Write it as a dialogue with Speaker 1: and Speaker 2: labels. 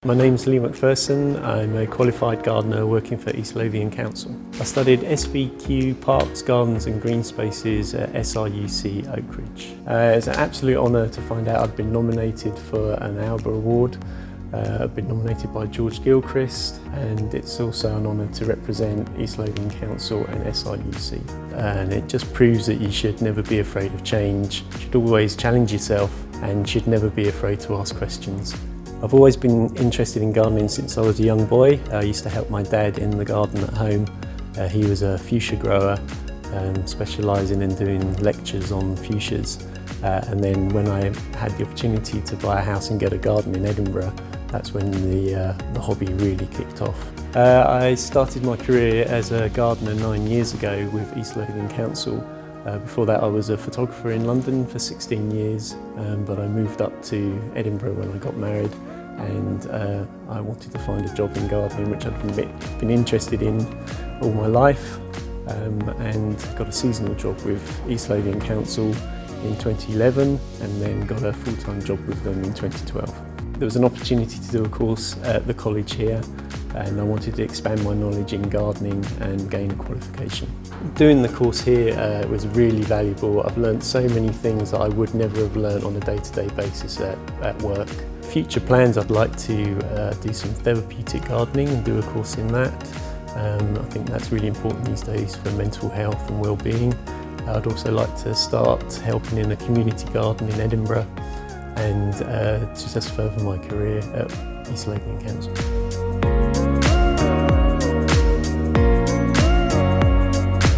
Speaker 1: My name's Lee McPherson. I'm a qualified gardener working for East Lothian Council. I studied SVQ Parks, Gardens and Green Spaces at SRUC Oatridge. It's an absolute honour to find out I've been nominated for an ALBA award. I've been nominated by George Gilchrist, and it's also an honour to represent East Lothian Council and SRUC. And it just proves that you should never be afraid of change, you should always challenge yourself and should never be afraid to ask questions. I've always been interested in gardening since I was a young boy. I used to help my dad in the garden at home. He was a fuchsia grower, specialising in doing lectures on fuchsias. And then when I had the opportunity to buy a house and get a garden in Edinburgh, that's when the hobby really kicked off. I started my career as a gardener 9 years ago with East Lothian Council. Before that I was a photographer in London for 16 years, but I moved up to Edinburgh when I got married, and I wanted to find a job in gardening, which I've been interested in all my life, and got a seasonal job with East Lothian Council in 2011 and then got a full-time job with them in 2012. There was an opportunity to do a course at the college here, and I wanted to expand my knowledge in gardening and gain a qualification. Doing the course here was really valuable. I've learned so many things that I would never have learned on a day-to-day basis at work. Future plans, I'd like to do some therapeutic gardening and do a course in that. I think that's really important these days for mental health and well-being. I'd also like to start helping in a community garden in Edinburgh and to just further my career at East Lothian Council.